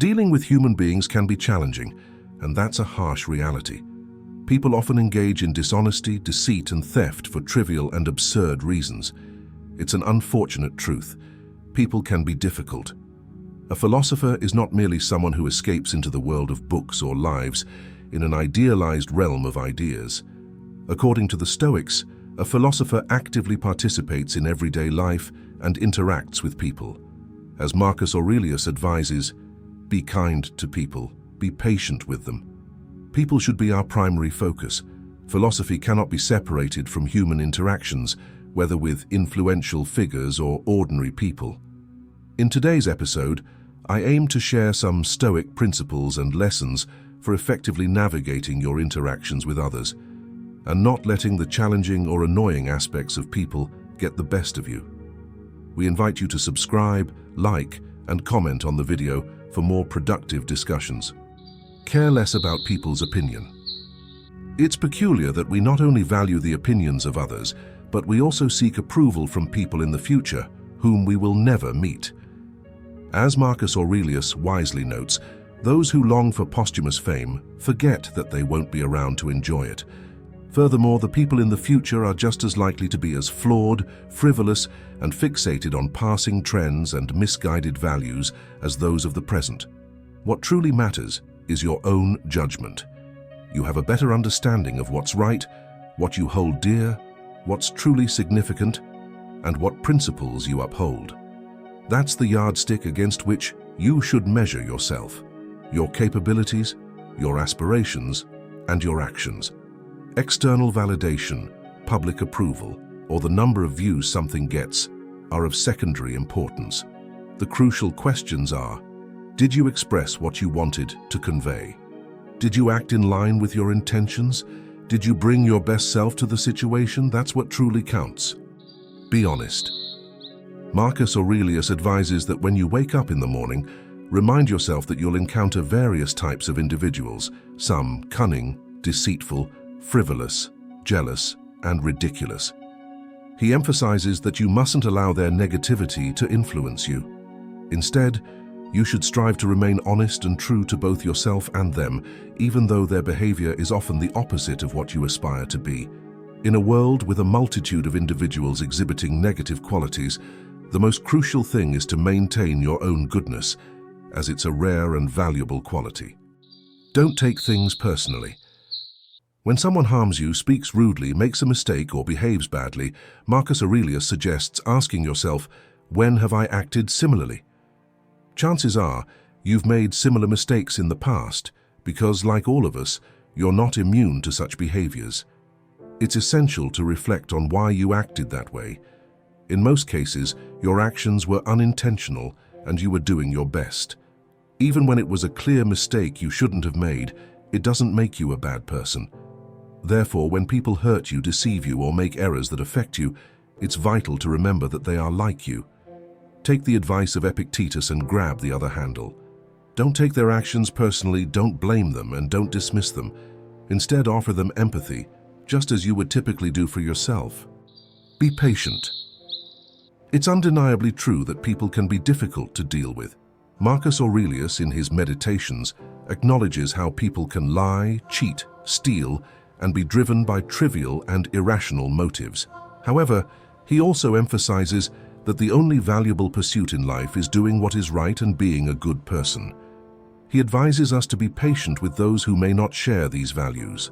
Dealing with human beings can be challenging, and that's a harsh reality. People often engage in dishonesty, deceit, and theft for trivial and absurd reasons. It's an unfortunate truth. People can be difficult. A philosopher is not merely someone who escapes into the world of books or lives in an idealized realm of ideas. According to the Stoics, a philosopher actively participates in everyday life and interacts with people. As Marcus Aurelius advises, be kind to people, be patient with them. People should be our primary focus. Philosophy cannot be separated from human interactions, whether with influential figures or ordinary people. In today's episode, I aim to share some Stoic principles and lessons for effectively navigating your interactions with others, and not letting the challenging or annoying aspects of people get the best of you. We invite you to subscribe, like, and comment on the video for more productive discussions. Care less about people's opinion. It's peculiar that we not only value the opinions of others, but we also seek approval from people in the future whom we will never meet. As Marcus Aurelius wisely notes, those who long for posthumous fame forget that they won't be around to enjoy it. Furthermore, the people in the future are just as likely to be as flawed, frivolous, and fixated on passing trends and misguided values as those of the present. What truly matters is your own judgment. You have a better understanding of what's right, what you hold dear, what's truly significant, and what principles you uphold. That's the yardstick against which you should measure yourself, your capabilities, your aspirations, and your actions. External validation, public approval, or the number of views something gets are of secondary importance. The crucial questions are, did you express what you wanted to convey? Did you act in line with your intentions? Did you bring your best self to the situation? That's what truly counts. Be honest. Marcus Aurelius advises that when you wake up in the morning, remind yourself that you'll encounter various types of individuals, some cunning, deceitful, frivolous, jealous, and ridiculous. He emphasizes that you mustn't allow their negativity to influence you. Instead, you should strive to remain honest and true to both yourself and them, even though their behavior is often the opposite of what you aspire to be. In a world with a multitude of individuals exhibiting negative qualities, the most crucial thing is to maintain your own goodness, as it's a rare and valuable quality. Don't take things personally. When someone harms you, speaks rudely, makes a mistake, or behaves badly, Marcus Aurelius suggests asking yourself, when have I acted similarly? Chances are you've made similar mistakes in the past, because, like all of us, you're not immune to such behaviors. It's essential to reflect on why you acted that way. In most cases, your actions were unintentional and you were doing your best. Even when it was a clear mistake you shouldn't have made, it doesn't make you a bad person. Therefore, when people hurt you, deceive you, or make errors that affect you, it's vital to remember that they are like you. Take the advice of Epictetus and grab the other handle. Don't take their actions personally, don't blame them, and don't dismiss them. Instead, offer them empathy, just as you would typically do for yourself. Be patient. It's undeniably true that people can be difficult to deal with. Marcus Aurelius, in his Meditations, acknowledges how people can lie, cheat, steal, and be driven by trivial and irrational motives. However, he also emphasizes that the only valuable pursuit in life is doing what is right and being a good person. He advises us to be patient with those who may not share these values.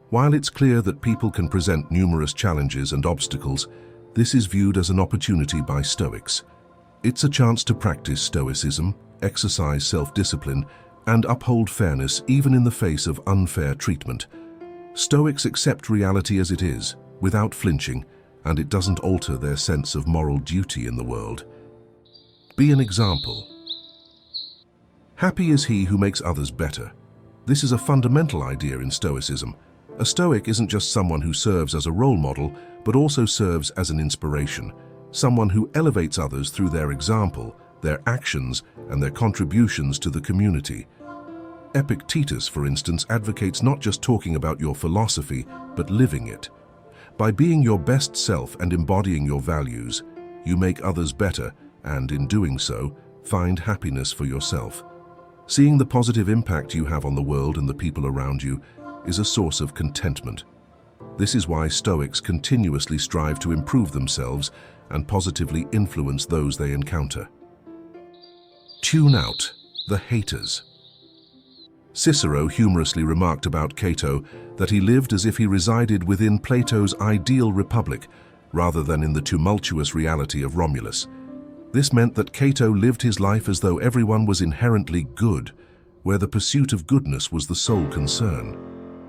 While it's clear that people can present numerous challenges and obstacles, this is viewed as an opportunity by Stoics. It's a chance to practice Stoicism, exercise self-discipline, and uphold fairness even in the face of unfair treatment. Stoics accept reality as it is, without flinching, and it doesn't alter their sense of moral duty in the world. Be an example. Happy is he who makes others better. This is a fundamental idea in Stoicism. A Stoic isn't just someone who serves as a role model, but also serves as an inspiration, someone who elevates others through their example, their actions, and their contributions to the community. Epictetus, for instance, advocates not just talking about your philosophy, but living it. By being your best self and embodying your values, you make others better and, in doing so, find happiness for yourself. Seeing the positive impact you have on the world and the people around you is a source of contentment. This is why Stoics continuously strive to improve themselves and positively influence those they encounter. Tune out the haters. Cicero humorously remarked about Cato that he lived as if he resided within Plato's ideal republic rather than in the tumultuous reality of Romulus. This meant that Cato lived his life as though everyone was inherently good, where the pursuit of goodness was the sole concern.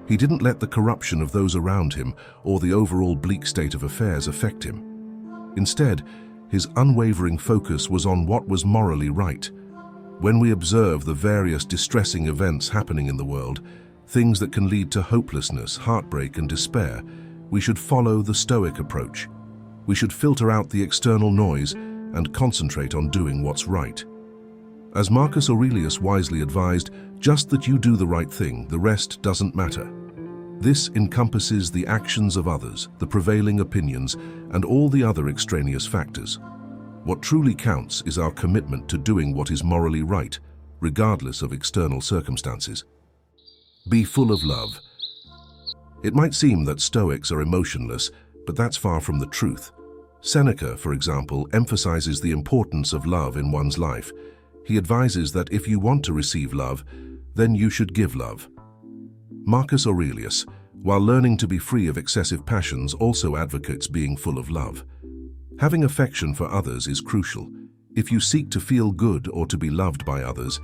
He didn't let the corruption of those around him or the overall bleak state of affairs affect him. Instead, his unwavering focus was on what was morally right. When we observe the various distressing events happening in the world, things that can lead to hopelessness, heartbreak, and despair, we should follow the Stoic approach. We should filter out the external noise and concentrate on doing what's right. As Marcus Aurelius wisely advised, just that you do the right thing, the rest doesn't matter. This encompasses the actions of others, the prevailing opinions, and all the other extraneous factors. What truly counts is our commitment to doing what is morally right, regardless of external circumstances. Be full of love. It might seem that Stoics are emotionless, but that's far from the truth. Seneca, for example, emphasizes the importance of love in one's life. He advises that if you want to receive love, then you should give love. Marcus Aurelius, while learning to be free of excessive passions, also advocates being full of love. Having affection for others is crucial. If you seek to feel good or to be loved by others,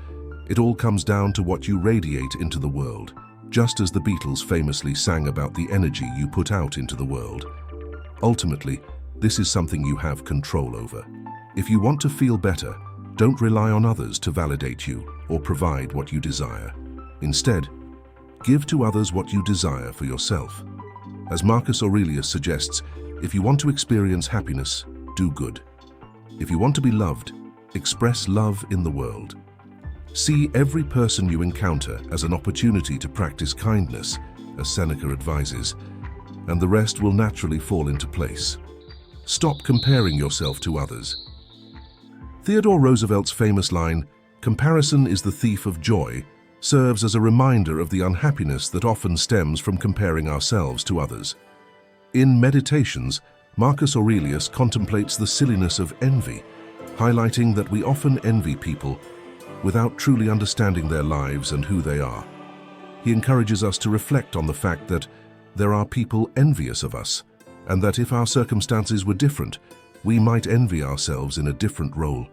it all comes down to what you radiate into the world, just as the Beatles famously sang about the energy you put out into the world. Ultimately, this is something you have control over. If you want to feel better, don't rely on others to validate you or provide what you desire. Instead, give to others what you desire for yourself. As Marcus Aurelius suggests, if you want to experience happiness, do good. If you want to be loved, express love in the world. See every person you encounter as an opportunity to practice kindness, as Seneca advises, and the rest will naturally fall into place. Stop comparing yourself to others. Theodore Roosevelt's famous line, "Comparison is the thief of joy," serves as a reminder of the unhappiness that often stems from comparing ourselves to others. In Meditations, Marcus Aurelius contemplates the silliness of envy, highlighting that we often envy people without truly understanding their lives and who they are. He encourages us to reflect on the fact that there are people envious of us, and that if our circumstances were different, we might envy ourselves in a different role.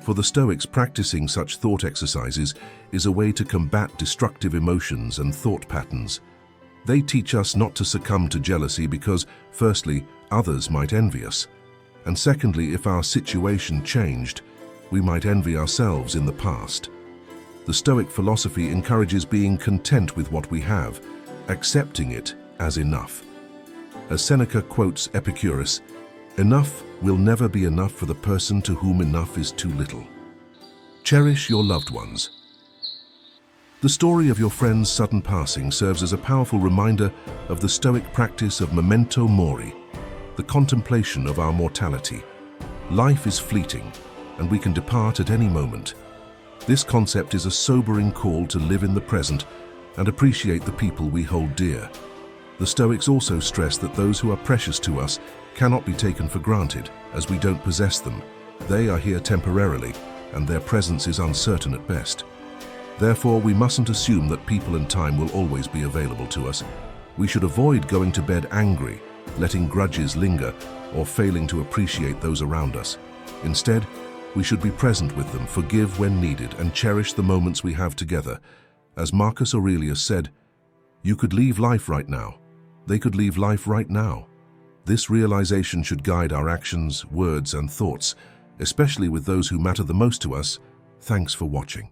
For the Stoics, practicing such thought exercises is a way to combat destructive emotions and thought patterns. They teach us not to succumb to jealousy because, firstly, others might envy us, and secondly, if our situation changed, we might envy ourselves in the past. The Stoic philosophy encourages being content with what we have, accepting it as enough. As Seneca quotes Epicurus, "Enough will never be enough for the person to whom enough is too little." Cherish your loved ones. The story of your friend's sudden passing serves as a powerful reminder of the Stoic practice of memento mori, the contemplation of our mortality. Life is fleeting, and we can depart at any moment. This concept is a sobering call to live in the present and appreciate the people we hold dear. The Stoics also stress that those who are precious to us cannot be taken for granted, as we don't possess them. They are here temporarily, and their presence is uncertain at best. Therefore, we mustn't assume that people and time will always be available to us. We should avoid going to bed angry, letting grudges linger, or failing to appreciate those around us. Instead, we should be present with them, forgive when needed, and cherish the moments we have together. As Marcus Aurelius said, "You could leave life right now. They could leave life right now." This realization should guide our actions, words, and thoughts, especially with those who matter the most to us. Thanks for watching.